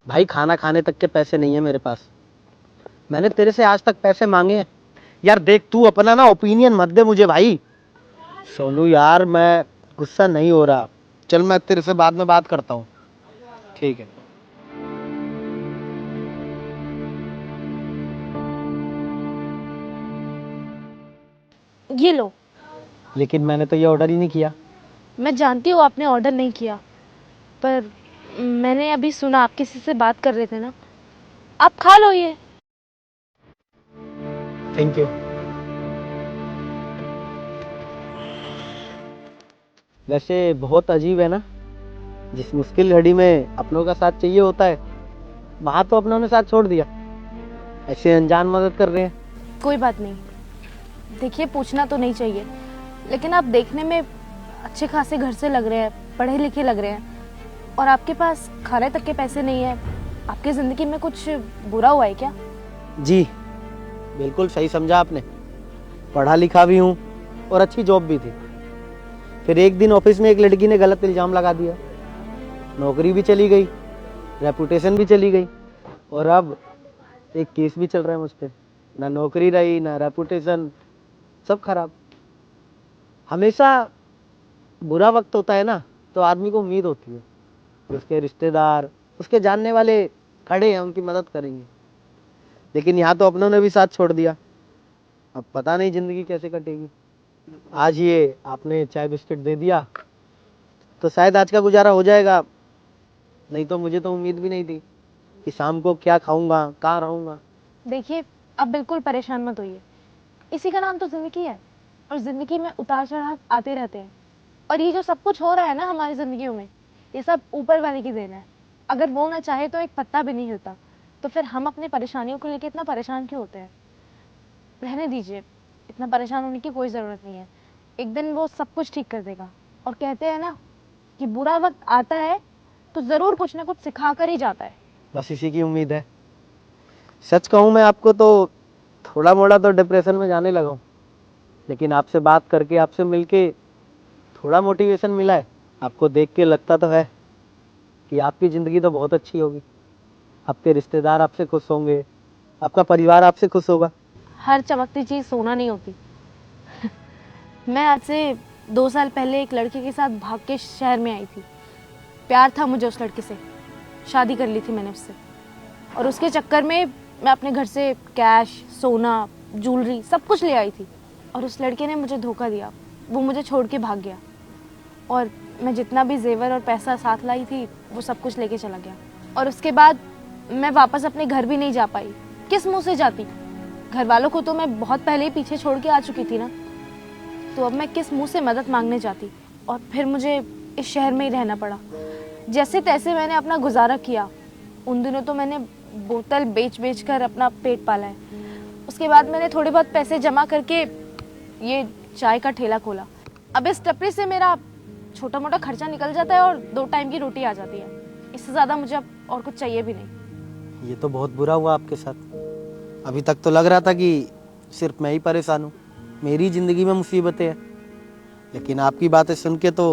भाई खाना खाने तक के पैसे नहीं है मेरे पास। मैंने तेरे से आज तक पैसे मांगे हैं? यार देख, तू अपना ना ओपिनियन मत दे मुझे भाई। सोनू यार, मैं गुस्सा नहीं हो रहा। चल मैं तेरे से बाद में बात करता हूँ। ठीक है। ये लो। लेकिन मैंने तो ये ऑर्डर ही नहीं किया। मैं जानती हूँ आपने ऑर्डर नहीं किया, पर मैंने अभी सुना आप किसी से बात कर रहे थे ना। आप खा लो ये। Thank you. वैसे बहुत अजीब है ना, जिस मुश्किल घड़ी में अपनों का साथ चाहिए होता है, वहां तो अपनों ने साथ छोड़ दिया। ऐसे अनजान मदद कर रहे हैं। कोई बात नहीं। देखिए, पूछना तो नहीं चाहिए, लेकिन आप देखने में अच्छे खासे घर से लग रहे हैं, पढ़े लिखे लग रहे हैं, और आपके पास खाने तक के पैसे नहीं है। आपकी ज़िंदगी में कुछ बुरा हुआ है क्या? जी बिल्कुल सही समझा आपने। पढ़ा लिखा भी हूँ और अच्छी जॉब भी थी। फिर एक दिन ऑफिस में एक लड़की ने गलत इल्जाम लगा दिया। नौकरी भी चली गई, रेपुटेशन भी चली गई, और अब एक केस भी चल रहा है मुझ पे। ना नौकरी रही, ना रेपुटेशन, सब खराब। हमेशा बुरा वक्त होता है ना, तो आदमी को उम्मीद होती है कि उसके रिश्तेदार, उसके जानने वाले खड़े हैं, उनकी मदद करेंगे। लेकिन यहाँ तो अपनों ने भी साथ छोड़ दिया। अब पता नहीं जिंदगी कैसे कटेगी। आज ये आपने चाय बिस्किट दे दिया तो शायद आज का गुजारा हो जाएगा, नहीं तो मुझे तो उम्मीद भी नहीं थी कि शाम को क्या खाऊंगा, कहाँ रहूंगा। देखिए, आप बिल्कुल परेशान मत होइए। इसी का नाम तो ज़िंदगी है, और ज़िंदगी में उतार चढ़ाव आते रहते हैं। और ये जो सब कुछ हो रहा है ना हमारी ज़िंदगियों में, ये सब ऊपर वाले की देन है। अगर वो ना चाहे तो एक पत्ता भी नहीं हिलता। तो फिर हम अपनी परेशानियों को लेकर इतना परेशान क्यों होते हैं? रहने दीजिए, इतना परेशान होने की कोई ज़रूरत नहीं है। एक दिन वो सब कुछ ठीक कर देगा। और कहते हैं ना कि बुरा वक्त आता है तो ज़रूर कुछ ना कुछ सिखा कर ही जाता है। बस इसी की उम्मीद है। सच कहूँ मैं आपको तो थोड़ा मोड़ा तो डिप्रेशन में जाने लगा हूँ, लेकिन आपसे बात करके, आपसे मिलके थोड़ा मोटिवेशन मिला है। आपको देख के लगता तो है कि आपकी ज़िंदगी तो बहुत अच्छी होगी। आपके रिश्तेदार आपसे खुश होंगे, आपका परिवार आपसे खुश होगा। हर चमकती चीज़ सोना नहीं होती। मैं आज से 2 साल पहले एक लड़के के साथ भाग के शहर में आई थी। प्यार था मुझे उस लड़के से, शादी कर ली थी मैंने उससे। और उसके चक्कर में मैं अपने घर से कैश, सोना, ज्वेलरी सब कुछ ले आई थी। और उस लड़के ने मुझे धोखा दिया, वो मुझे छोड़ के भाग गया। और मैं जितना भी जेवर और पैसा साथ लाई थी वो सब कुछ लेके चला गया। और उसके बाद मैं वापस अपने घर भी नहीं जा पाई। किस मुंह से जाती? घर वालों को तो मैं बहुत पहले ही पीछे छोड़ के आ चुकी थी ना, तो अब मैं किस मुंह से मदद मांगने जाती? और फिर मुझे इस शहर में ही रहना पड़ा। जैसे तैसे मैंने अपना गुजारा किया। उन दिनों तो मैंने बोतल बेच बेच कर अपना पेट पाला है। उसके बाद मैंने थोड़े बहुत पैसे जमा करके ये चाय का ठेला खोला। अब इस टपरी से मेरा छोटा मोटा खर्चा निकल जाता है और 2 टाइम की रोटी आ जाती है। इससे ज़्यादा मुझे अब और कुछ चाहिए भी नहीं। ये तो बहुत बुरा हुआ आपके साथ। अभी तक तो लग रहा था कि सिर्फ मैं ही परेशान हूँ, मेरी ज़िंदगी में मुसीबतें हैं। लेकिन आपकी बातें सुन के तो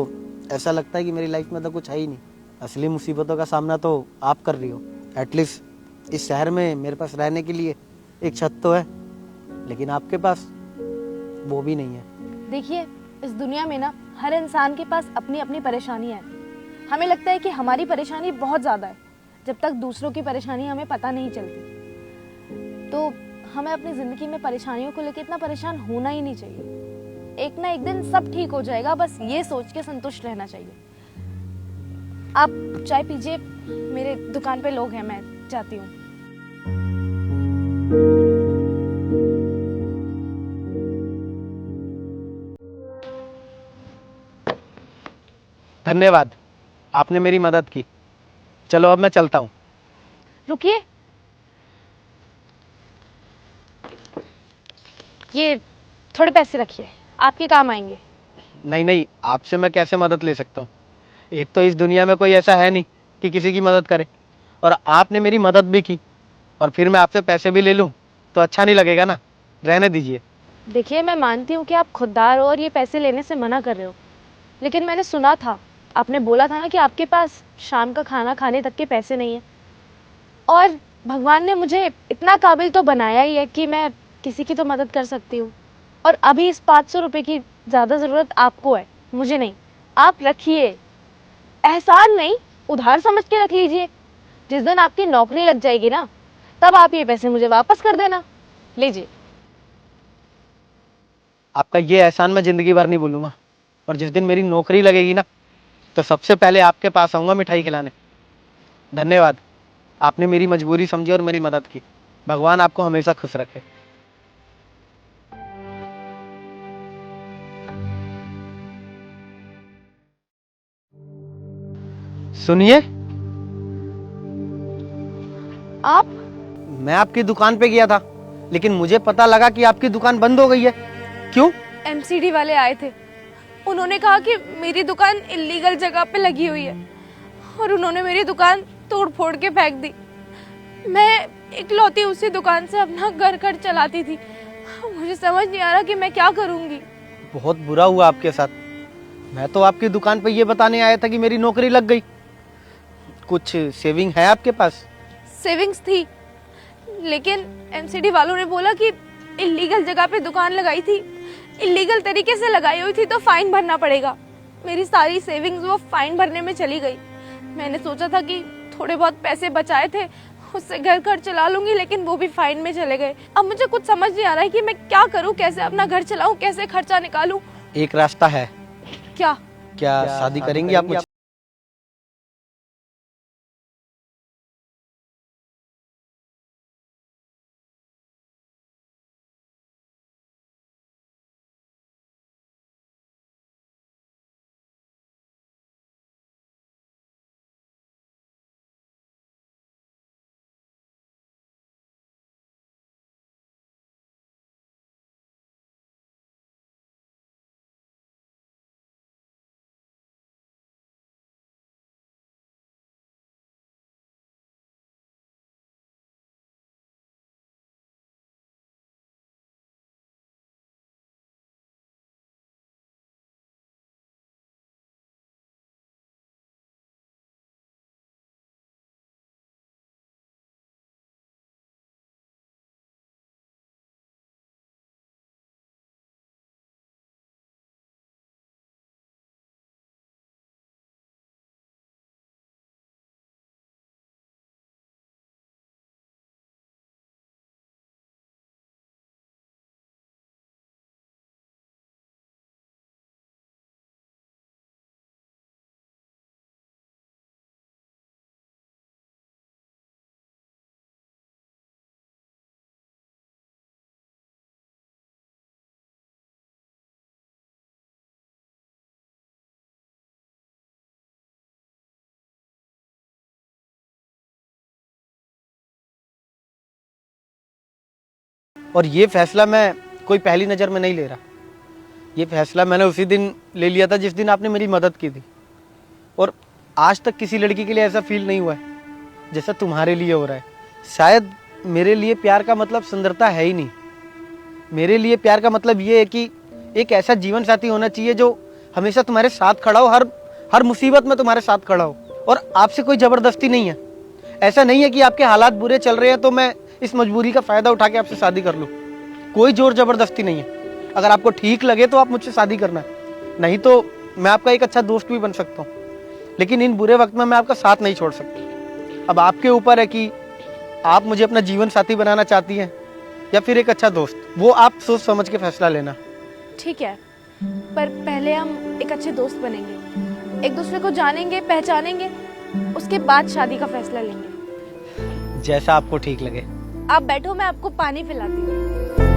ऐसा लगता है कि मेरी लाइफ में तो कुछ है ही नहीं। असली मुसीबतों का सामना तो आप कर रही हो। एटलीस्ट इस शहर में मेरे पास रहने के लिए एक छत तो है, लेकिन आपके पास वो भी नहीं है। देखिए, इस दुनिया में ना हर इंसान के पास अपनी अपनी परेशानियां हैं। हमें लगता है कि हमारी परेशानी बहुत ज़्यादा है, जब तक दूसरों की परेशानी हमें पता नहीं चलती। तो हमें अपनी ज़िंदगी में परेशानियों को लेकर इतना परेशान होना ही नहीं चाहिए। एक ना एक दिन सब ठीक हो जाएगा, बस ये सोच के संतुष्ट रहना चाहिए। आप चाय पीजिए, मेरे दुकान पे लोग हैं, मैं जाती हूँ। धन्यवाद, आपने मेरी मदद की। चलो अब मैं चलता हूँ। रुकिए, ये थोड़े पैसे रखिए, आपके काम आएंगे। नहीं नहीं, आपसे मैं कैसे मदद ले सकता हूँ? एक तो इस दुनिया में कोई ऐसा है नहीं कि किसी की मदद करे, और आपने मेरी मदद भी की और फिर मैं आपसे पैसे भी ले लूँ तो अच्छा नहीं लगेगा ना। रहने दीजिए। देखिए, मैं मानती हूँ कि आप खुददार हो और ये पैसे लेने से मना कर रहे हो, लेकिन मैंने सुना था, आपने बोला था ना कि आपके पास शाम का खाना खाने तक के पैसे नहीं है। और भगवान ने मुझे इतना काबिल तो बनाया ही है कि मैं किसी की तो मदद कर सकती हूँ। और अभी इस 500 रुपये की ज़्यादा ज़रूरत आपको है, मुझे नहीं। आप रखिए, एहसान नहीं, उधार समझ के रख लीजिए। जिस दिन आपकी नौकरी लग जाएगी ना, तब आप ये पैसे मुझे वापस कर देना। लीजिए। आपका ये एहसान मैं जिंदगी भर नहीं भूलूंगा। और जिस दिन मेरी नौकरी लगेगी ना, तो सबसे पहले आपके पास आऊंगा मिठाई खिलाने। धन्यवाद, आपने मेरी मजबूरी समझी और मेरी मदद की। भगवान आपको हमेशा खुश रखे। सुनिए, आप? मैं आपकी दुकान पे गया था, लेकिन मुझे पता लगा कि आपकी दुकान बंद हो गई है। क्यों? एमसीडी वाले आए थे। उन्होंने कहा कि मेरी दुकान इल्लीगल जगह पे लगी हुई है और उन्होंने मेरी दुकान तोड़ फोड़ के फेंक दी। मैं इकलौती उसी दुकान से अपना घर खर्च चलाती थी। मुझे समझ नहीं आ रहा कि मैं क्या करूंगी। बहुत बुरा हुआ आपके साथ। मैं तो आपकी दुकान पे ये बताने आया था कि मेरी नौकरी लग गई। कुछ सेविंग है आपके पास? सेविंग्स थी, लेकिन एमसीडी वालों ने बोला कि इल्लीगल जगह पे दुकान लगाई थी, इल्लीगल तरीके से लगाई हुई थी तो फाइन भरना पड़ेगा। मेरी सारी सेविंग्स वो फाइन भरने में चली गई। मैंने सोचा था कि थोड़े बहुत पैसे बचाए थे उससे घर खर्च चला लूंगी, लेकिन वो भी फाइन में चले गए। अब मुझे कुछ समझ नहीं आ रहा है कि मैं क्या करूं, कैसे अपना घर चलाऊं, कैसे खर्चा निकालूं। एक रास्ता है। क्या? क्या शादी करेंगी आप मुझसे? और ये फैसला मैं कोई पहली नज़र में नहीं ले रहा। ये फैसला मैंने उसी दिन ले लिया था जिस दिन आपने मेरी मदद की थी। और आज तक किसी लड़की के लिए ऐसा फील नहीं हुआ है जैसा तुम्हारे लिए हो रहा है। शायद मेरे लिए प्यार का मतलब सुंदरता है ही नहीं। मेरे लिए प्यार का मतलब ये है कि एक ऐसा जीवन साथी होना चाहिए जो हमेशा तुम्हारे साथ खड़ा हो, हर मुसीबत में तुम्हारे साथ खड़ा हो। और आपसे कोई ज़बरदस्ती नहीं है। ऐसा नहीं है कि आपके हालात बुरे चल रहे हैं तो मैं इस मजबूरी का फ़ायदा उठा के आपसे शादी कर लूँ। कोई जोर ज़बरदस्ती नहीं है। अगर आपको ठीक लगे तो आप मुझसे शादी करना, नहीं तो मैं आपका एक अच्छा दोस्त भी बन सकता हूँ। लेकिन इन बुरे वक्त में मैं आपका साथ नहीं छोड़ सकता। अब आपके ऊपर है कि आप मुझे अपना जीवन साथी बनाना चाहती हैं या फिर एक अच्छा दोस्त। वो आप सोच समझ के फैसला लेना। ठीक है, पर पहले हम एक अच्छे दोस्त बनेंगे, एक दूसरे को जानेंगे, पहचानेंगे, उसके बाद शादी का फैसला लेंगे। जैसा आपको ठीक लगे। आप बैठो, मैं आपको पानी पिलाती हूँ।